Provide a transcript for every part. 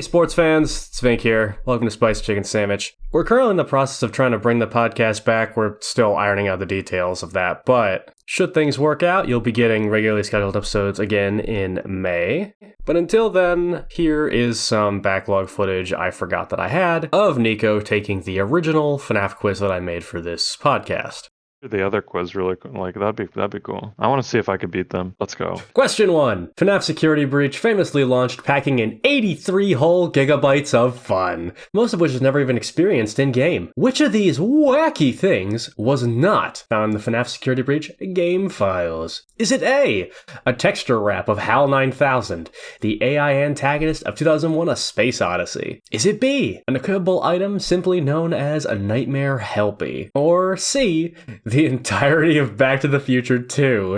sports fans, it's Vink here. Welcome to Spicy Chicken Sammich. We're currently in the process of trying to bring the podcast back. We're still ironing out the details of that, but should things work out, you'll be getting regularly scheduled episodes again in May. But until then, here is some backlog footage I forgot that I had of Nico taking the original FNAF quiz that I made for this podcast. The other quiz really that'd be cool. I want to see if I could beat them. Let's go. Question 1. FNAF Security Breach famously launched packing in 83 whole gigabytes of fun, most of which is never even experienced in-game. Which of these wacky things was not found in the FNAF Security Breach game files? Is it A, a texture wrap of HAL 9000, the AI antagonist of 2001 A Space Odyssey? Is it B, an equipable item simply known as a Nightmare Helpy? Or C, the entirety of Back to the Future 2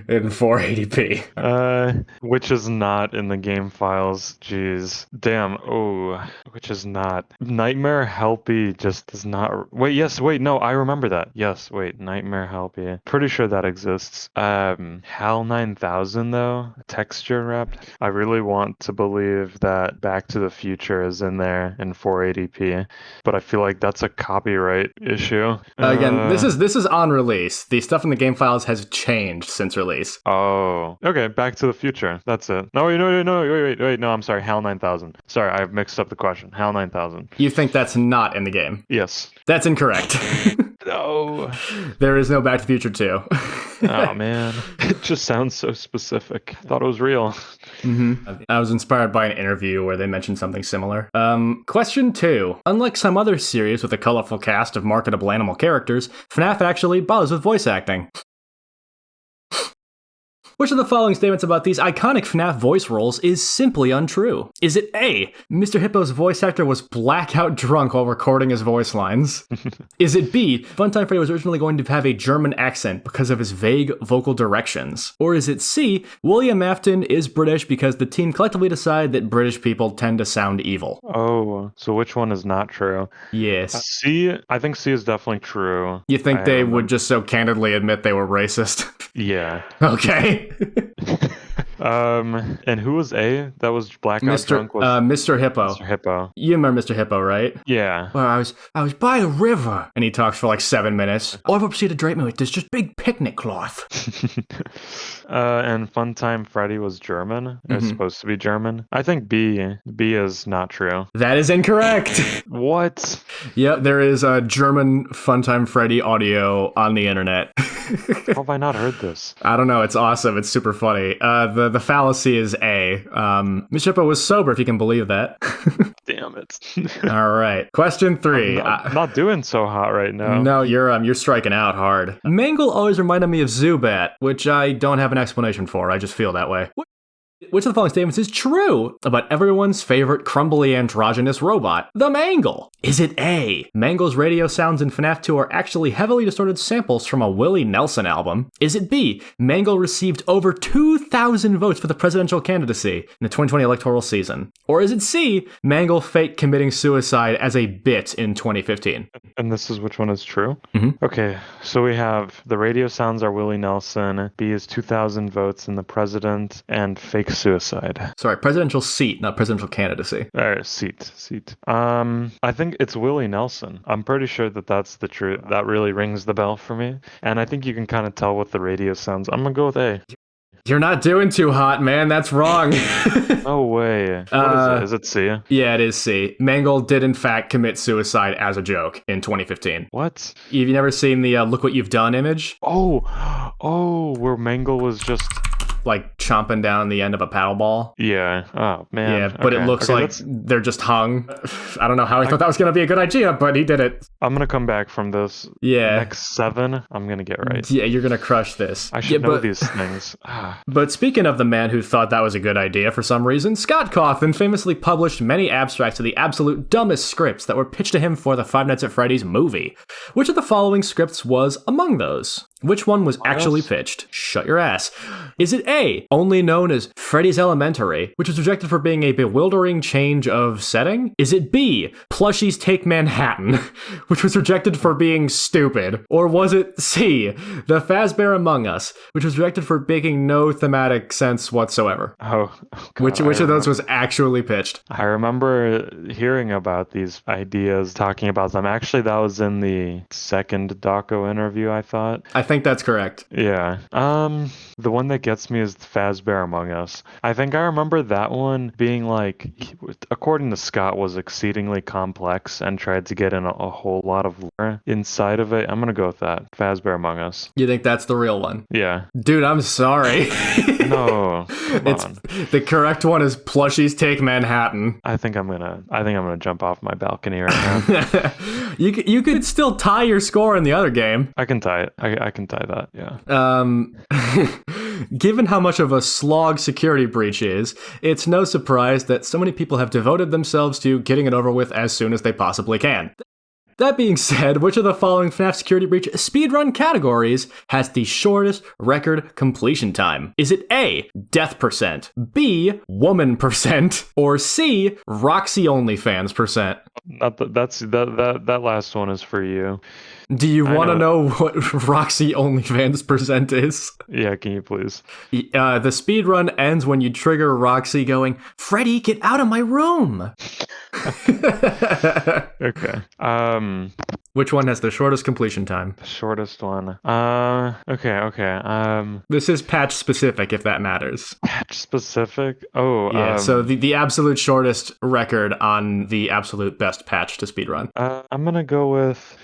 in 480p. Which is not in the game files. Jeez. Damn. Oh, which is not. Nightmare Helpy just does not. Wait, no, I remember that. Yes, wait, Nightmare Helpy. Pretty sure that exists. HAL 9000 though, texture wrapped. I really want to believe that Back to the Future is in there in 480p, but I feel like that's a copyright issue. Again, this is on release. The stuff in the game files has changed since release. Oh, okay. Back to the Future. That's it. No, wait. No, I'm sorry. HAL 9000. Sorry, I've mixed up the question. HAL 9000. You think that's not in the game? Yes. That's incorrect. No. There is no Back to the Future 2. Oh, man. It just sounds so specific. I thought it was real. Mm-hmm. I was inspired by an interview where they mentioned something similar. Question 2. Unlike some other series with a colorful cast of marketable animal characters, FNAF actually bothers with voice acting. Which of the following statements about these iconic FNAF voice roles is simply untrue? Is it A, Mr. Hippo's voice actor was blackout drunk while recording his voice lines? Is it B, Funtime Freddy was originally going to have a German accent because of his vague vocal directions? Or is it C, William Afton is British because the team collectively decided that British people tend to sound evil? Oh, so which one is not true? Yes. C, I think C is definitely true. You think they would just so candidly admit they were racist? Yeah. Okay. And who was A? That was blackout drunk. Was Mr. Hippo. Mr. Hippo. You remember Mr. Hippo, right? Yeah. Well, I was by the river, and he talks for like 7 minutes. Oliver proceeded to drape me with this just big picnic cloth. And Funtime Freddy was German. It was supposed to be German. I think B. B is not true. That is incorrect. What? Yep, there is a German Funtime Freddy audio on the internet. How have I not heard this? I don't know. It's awesome. It's super funny. The fallacy is A. Mr. Hippo was sober, if you can believe that. Damn it. All right. Question 3. I'm not doing so hot right now. No, you're striking out hard. Mangle always reminded me of Zubat, which I don't have an explanation for. I just feel that way. Which of the following statements is true about everyone's favorite crumbly androgynous robot, the Mangle? Is it A, Mangle's radio sounds in FNAF 2 are actually heavily distorted samples from a Willie Nelson album? Is it B, Mangle received over 2,000 votes for the presidential candidacy in the 2020 electoral season? Or is it C, Mangle faked committing suicide as a bit in 2015? And this is which one is true? Mm-hmm. Okay, so we have the radio sounds are Willie Nelson, B is 2,000 votes in the president, and fake suicide. Sorry, presidential seat, not presidential candidacy. Seat. I think it's Willie Nelson. I'm pretty sure that that's the truth. That really rings the bell for me. And I think you can kind of tell with the radio sounds. I'm gonna go with A. You're not doing too hot, man. That's wrong. No way. What is it? Is it C? Yeah, it is C. Mangle did, in fact, commit suicide as a joke in 2015. What? Have you never seen the Look What You've Done image? Oh, where Mangle was just like chomping down the end of a paddle ball. Yeah. Oh, man. Yeah, but it looks like they're just hung. I don't know how he thought that was going to be a good idea, but he did it. I'm going to come back from this. Yeah. Next 7, I'm going to get right. Yeah, you're going to crush this. I should know these things. But speaking of the man who thought that was a good idea for some reason, Scott Cawthon famously published many abstracts of the absolute dumbest scripts that were pitched to him for the Five Nights at Freddy's movie. Which of the following scripts was among those? Which one was actually pitched? Shut your ass. Is it A, only known as Freddy's Elementary, which was rejected for being a bewildering change of setting? Is it B, Plushies Take Manhattan, which was rejected for being stupid? Or was it C, The Fazbear Among Us, which was rejected for making no thematic sense whatsoever? Oh, God, Which of those was actually pitched? I remember hearing about these ideas, talking about them. Actually, that was in the second Daco interview, I thought. I think that's correct. Yeah. The one that gets me is Fazbear Among Us. I think I remember that one being like, according to Scott, was exceedingly complex and tried to get in a whole lot of lore inside of it. I'm gonna go with that. Fazbear Among Us. You think that's the real one? Yeah. Dude, I'm sorry. No. The correct one is Plushies Take Manhattan. I think I'm gonna jump off my balcony right now. You could still tie your score in the other game. I can tie it. I can tie that. Yeah. Given how much of a slog security breach is, it's no surprise that so many people have devoted themselves to getting it over with as soon as they possibly can. That being said, which of the following FNAF security breach speedrun categories has the shortest record completion time? Is it A, death percent, B, woman percent, or C, Roxy OnlyFans percent? That last one is for you. Do you want to know what Roxy OnlyFans percent is? Yeah, can you please? The speedrun ends when you trigger Roxy going, "Freddy, get out of my room!" Okay. Which one has the shortest completion time? The shortest one. Okay. This is patch specific, if that matters. Patch specific? Oh, yeah. So the absolute shortest record on the absolute best patch to speedrun. I'm gonna go with.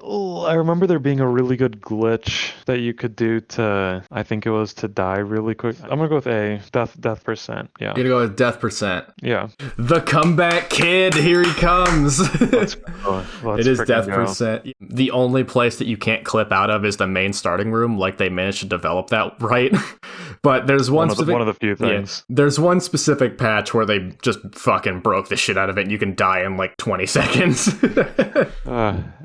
Oh, I remember there being a really good glitch that you could do to, I think it was to die really quick. I'm gonna go with A, death percent. Yeah. You're gonna go with death percent. Yeah. The comeback kid, here he comes. Let's go. It is death percent. The only place that you can't clip out of is the main starting room. Like they managed to develop that right. But there's one of the few things. Yeah, there's one specific patch where they just fucking broke the shit out of it and you can die in like 20 seconds.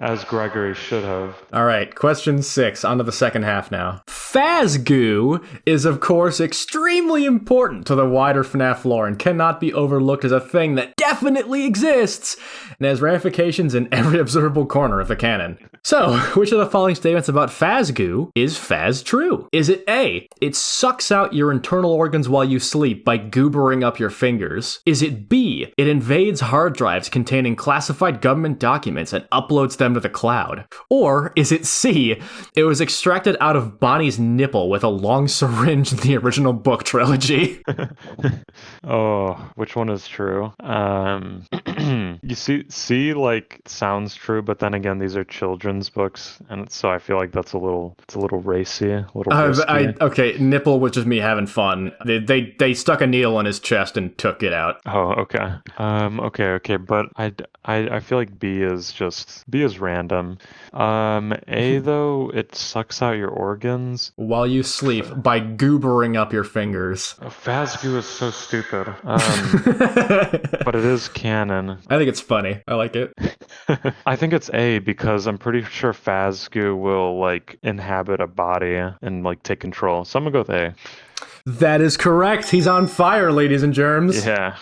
As Gregory should have. All right, question 6. On to the second half now. Fazgoo is, of course, extremely important to the wider FNAF lore and cannot be overlooked as a thing that definitely exists and has ramifications in every observable corner of the canon. So, which of the following statements about Fazgoo is Faz true? Is it A, it sucks out your internal organs while you sleep by goobering up your fingers? Is it B, it invades hard drives containing classified government documents and uploads them to the cloud? Or is it C, it was extracted out of Bonnie's nipple with a long syringe in the original book trilogy? Oh, which one is true? You see, like, sounds true, but then again, these are children's books, and so I feel like it's a little racy, a little risky. Okay, nipple was just me having fun. They stuck a needle in his chest and took it out. Oh, okay. Okay, but I feel like B is random. A though, it sucks out your organs while you sleep by goobering up your fingers. Oh, Fazgoo is so stupid. But it is canon. I think it's funny. I like it. I think it's A because I'm pretty sure Fazgoo will like inhabit a body and like take control. So I'm gonna go with A. That is correct. He's on fire, ladies and germs. Yeah.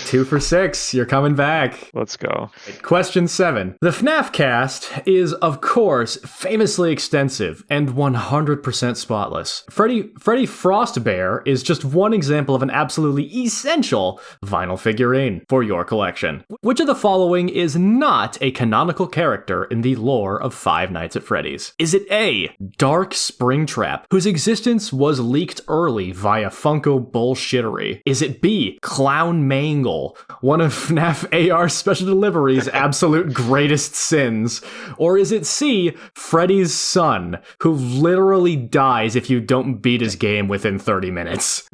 2 for 6. You're coming back. Let's go. Question 7. The FNAF cast is, of course, famously extensive and 100% spotless. Freddy Frostbear is just one example of an absolutely essential vinyl figurine for your collection. Which of the following is not a canonical character in the lore of Five Nights at Freddy's? Is it A, Dark Springtrap, whose existence was leaked early via Funko bullshittery? Is it B, Clown Mangle, one of FNAF AR Special Delivery's absolute greatest sins? Or is it C, Freddy's son, who literally dies if you don't beat his game within 30 minutes?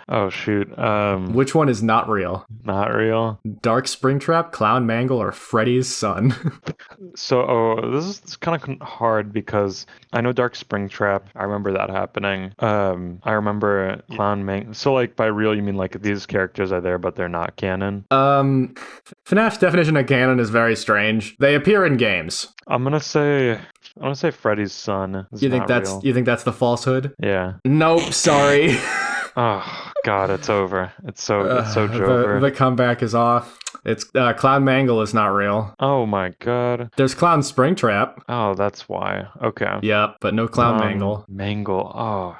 Oh, shoot. Which one is not real? Not real? Dark Springtrap, Clown Mangle, or Freddy's son? So, this is kind of hard because I know Dark Springtrap. I remember that happening. I remember Clown Mangle. So, like, by real, you mean, like, these characters are there, but they're not canon? FNAF's definition of canon is very strange. They appear in games. I'm gonna say I want to say Freddy's son. Is You think not that's real. you think that's the falsehood? Yeah. Nope, sorry. Oh God, it's over. It's so over. The comeback is off. It's Clown Mangle is not real. Oh my God. There's Clown Springtrap. Oh, that's why. Okay. Yep, but no Clown Mangle. Mangle. Oh,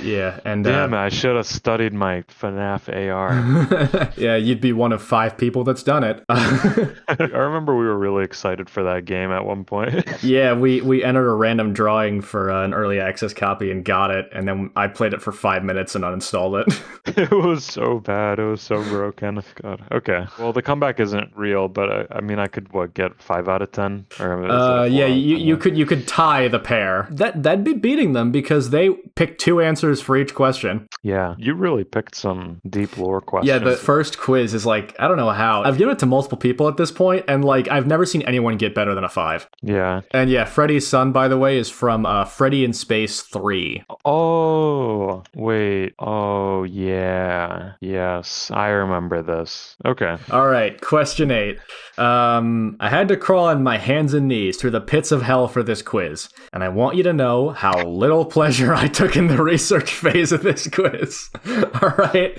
Yeah, and damn it! I should have studied my FNAF AR. yeah, you'd be one of 5 people that's done it. I remember we were really excited for that game at one point. Yeah, we entered a random drawing for an early access copy and got it, and then I played it for 5 minutes and uninstalled it. It was so bad. It was so broken. God. Okay. Well, the comeback isn't real, but I mean, I could get 5 out of 10. Or yeah, you could tie the pair. That'd be beating them because they picked 2 answers for each question. Yeah, you really picked some deep lore questions. Yeah, the first quiz is like, I don't know how. I've given it to multiple people at this point, and like I've never seen anyone get better than a 5. Yeah. And yeah, Freddy's son, by the way, is from Freddy in Space 3. Oh, wait. Oh, yeah. Yes, I remember this. Okay. All right, question 8. I had to crawl on my hands and knees through the pits of hell for this quiz, and I want you to know how little pleasure I took in the research phase of this quiz. All right.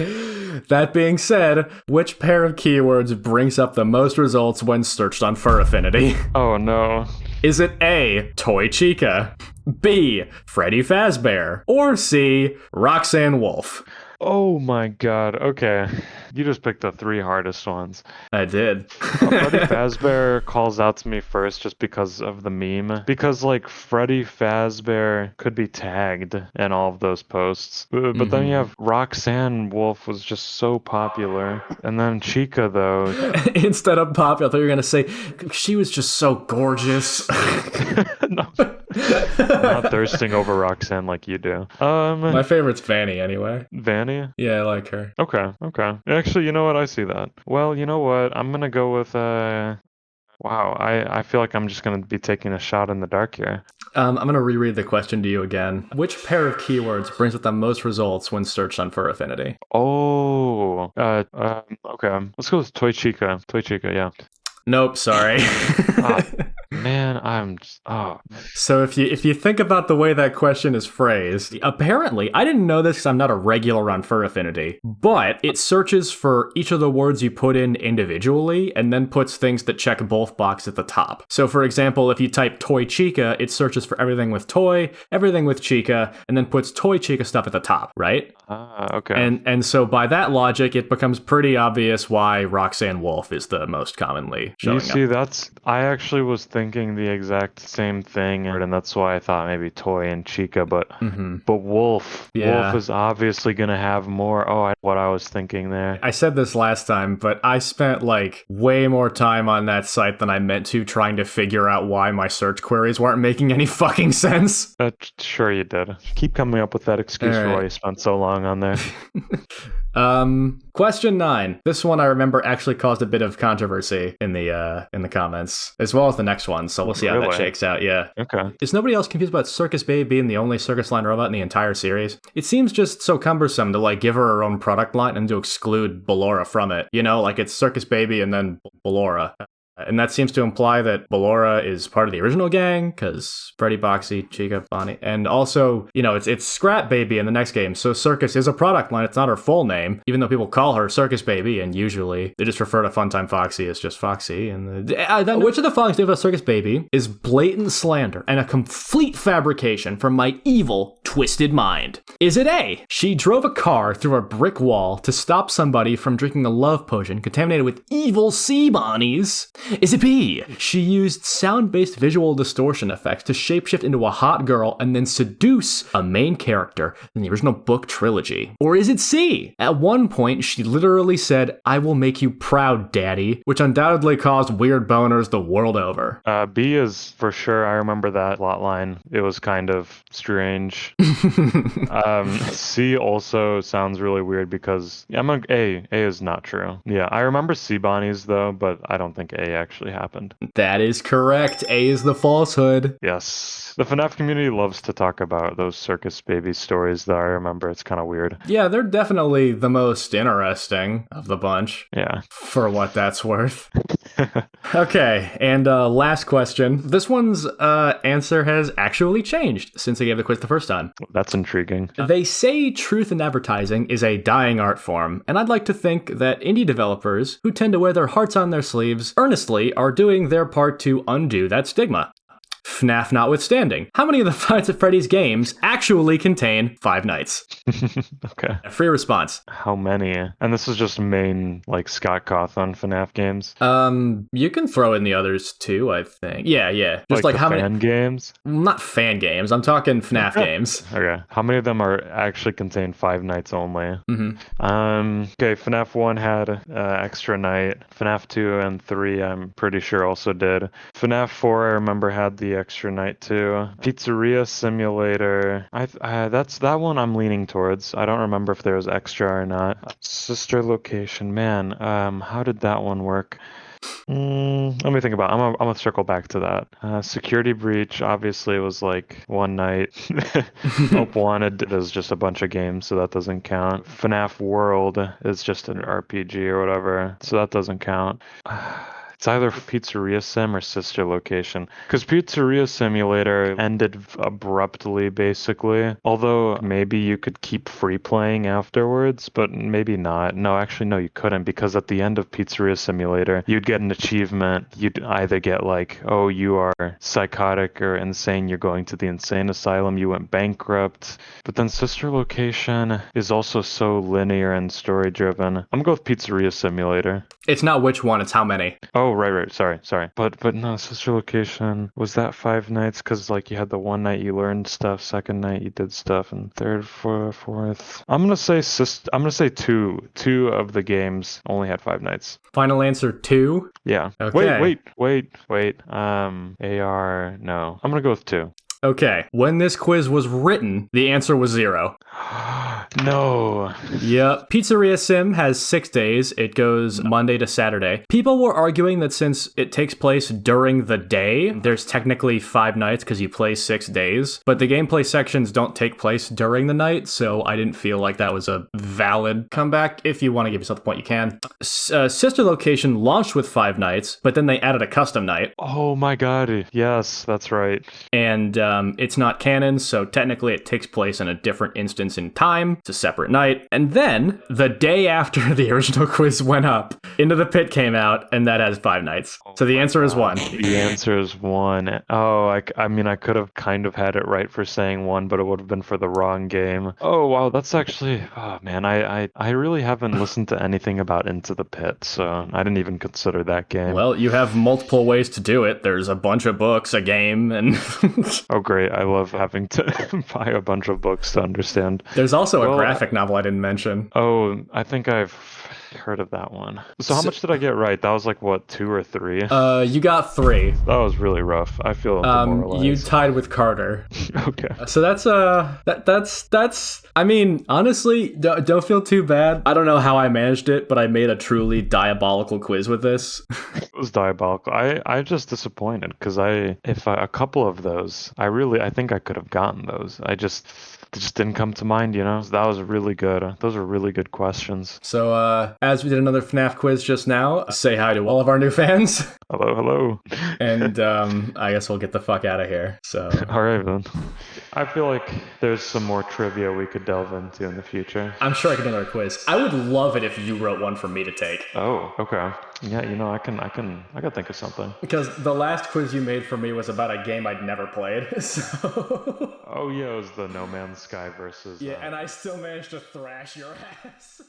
That being said, which pair of keywords brings up the most results when searched on Fur Affinity? Oh, no. Is it A, Toy Chica, B, Freddy Fazbear, or C, Roxanne Wolf? Oh my God. Okay. You just picked the 3 hardest ones. I did. Freddy Fazbear calls out to me first just because of the meme. Because, like, Freddy Fazbear could be tagged in all of those posts. But then you have Roxanne Wolf was just so popular. And then Chica, though. Instead of popular, I thought you were going to say, she was just so gorgeous. No. I'm not thirsting over Roxanne like you do. My favorite's Vanny, anyway. Vanny? Yeah, I like her. Okay. Actually, you know what? I see that. Well, you know what? I'm gonna go with wow, I feel like I'm just gonna be taking a shot in the dark here. I'm gonna reread the question to you again. Which pair of keywords brings with the most results when searched on Fur Affinity? Oh, okay. Let's go with Toy Chica. Toy Chica, yeah. Nope, sorry. Man, I'm just, So if you think about the way that question is phrased, apparently, I didn't know this because I'm not a regular on Fur Affinity, but it searches for each of the words you put in individually and then puts things that check both boxes at the top. So for example, if you type Toy Chica, it searches for everything with toy, everything with Chica, and then puts Toy Chica stuff at the top, right? okay. And so by that logic, it becomes pretty obvious why Roxanne Wolf is the most commonly showing up. You see, I actually was thinking the exact same thing, and that's why I thought maybe Toy and Chica, but Wolf. Yeah. Wolf is obviously gonna have more. What I was thinking there. I said this last time, but I spent like way more time on that site than I meant to trying to figure out why my search queries weren't making any fucking sense. Sure you did. Keep coming up with that excuse for why you spent so long on there. Question 9. This one I remember actually caused a bit of controversy in the comments, as well as the next one, so we'll see how that shakes out, yeah. Okay. Is nobody else confused about Circus Baby being the only circus line robot in the entire series? It seems just so cumbersome to like give her own product line and to exclude Ballora from it. You know, like it's Circus Baby and then Ballora. And that seems to imply that Ballora is part of the original gang, because Freddy, Boxy, Chica, Bonnie, and also, you know, it's Scrap Baby in the next game, so Circus is a product line, it's not her full name, even though people call her Circus Baby, and usually they just refer to Funtime Foxy as just Foxy, and which of the following statements about Circus Baby is blatant slander and a complete fabrication from my evil, twisted mind? Is it A, she drove a car through a brick wall to stop somebody from drinking a love potion contaminated with evil sea bonnies? Is it B, she used sound-based visual distortion effects to shapeshift into a hot girl and then seduce a main character in the original book trilogy? Or is it C, at one point she literally said, "I will make you proud, daddy," which undoubtedly caused weird boners the world over? B is for sure. I remember that plot line. It was kind of strange. C also sounds really weird because A is not true. Yeah, I remember C Bonnies though, but I don't think A actually happened. That is correct. A is the falsehood. Yes. The FNAF community loves to talk about those Circus Baby stories though. I remember it's kind of weird. Yeah, they're definitely the most interesting of the bunch. Yeah. For what that's worth. Okay, and last question. This one's answer has actually changed since I gave the quiz the first time. That's intriguing. They say truth in advertising is a dying art form, and I'd like to think that indie developers who tend to wear their hearts on their sleeves earnestly are doing their part to undo that stigma. FNAF notwithstanding, how many of the Five Nights at Freddy's games actually contain Five Nights? Okay. A free response. How many? And this is just main, like, Scott Cawthon FNAF games? You can throw in the others too, I think. Yeah. Just like the how fan many games? Not fan games. I'm talking FNAF games. Okay. How many of them are actually contain Five Nights only? Mm-hmm. Okay, FNAF 1 had extra night. FNAF 2 and 3 I'm pretty sure also did. FNAF 4 I remember had the extra night too. Pizzeria Simulator. That's that one I'm leaning towards. I don't remember if there was extra or not. Sister Location. Man, how did that one work? Let me think about it. I'm gonna circle back to that. Security Breach obviously was like one night. Hope Wanted is just a bunch of games, so that doesn't count. FNAF World is just an RPG or whatever, so that doesn't count. It's either Pizzeria Sim or Sister Location. Because Pizzeria Simulator ended abruptly, basically. Although maybe you could keep free playing afterwards, but maybe not. No, actually, no, you couldn't. Because at the end of Pizzeria Simulator, you'd get an achievement. You'd either get like, oh, you are psychotic or insane. You're going to the insane asylum. You went bankrupt. But then Sister Location is also so linear and story driven. I'm going to go with Pizzeria Simulator. It's not which one, it's how many. Oh, right. Sorry. But no, Sister Location, was that Five Nights? Because like you had the one night you learned stuff, second night you did stuff, and third, fourth. I'm gonna say two. Two of the games only had Five Nights. Final answer 2. Yeah. Okay. Wait. AR. No. I'm gonna go with 2. Okay. When this quiz was written, the answer was 0. No. Yep. Pizzeria Sim has 6 days. It goes Monday to Saturday. People were arguing that since it takes place during the day, there's technically 5 nights because you play 6 days. But the gameplay sections don't take place during the night, so I didn't feel like that was a valid comeback. If you want to give yourself the point, you can. Sister Location launched with 5 nights, but then they added a custom night. Oh my god. Yes, that's right. And it's not canon, so technically it takes place in a different instance in time. It's a separate night. And then, the day after the original quiz went up, Into the Pit came out, and that has 5 nights. So the answer is 1. The answer is 1. Oh, I mean, I could have kind of had it right for saying 1, but it would have been for the wrong game. Oh, wow, that's actually... Oh, man, I really haven't listened to anything about Into the Pit, so I didn't even consider that game. Well, you have multiple ways to do it. There's a bunch of books, a game, and... Oh, great. I love having to buy a bunch of books to understand. There's also a graphic novel I didn't mention. Oh, I think I've heard of that one. So how much did I get right? That was like, what, 2 or 3? You got 3. That was really rough. I feel demoralized. You tied with Carter. Okay. So that's I mean, honestly, don't feel too bad. I don't know how I managed it, but I made a truly diabolical quiz with this. It was diabolical. I just disappointed because a couple of those, I think I could have gotten those. It just didn't come to mind, you know? That was really good. Those were really good questions. So, as we did another FNAF quiz just now, say hi to all of our new fans. Hello. And I guess we'll get the fuck out of here. So, all right, then. I feel like there's some more trivia we could delve into in the future. I'm sure I could do another quiz. I would love it if you wrote one for me to take. Oh, okay. Yeah, you know, I can think of something. Because the last quiz you made for me was about a game I'd never played. So. Oh yeah, it was the No Man's Sky versus. Yeah, and I still managed to thrash your ass.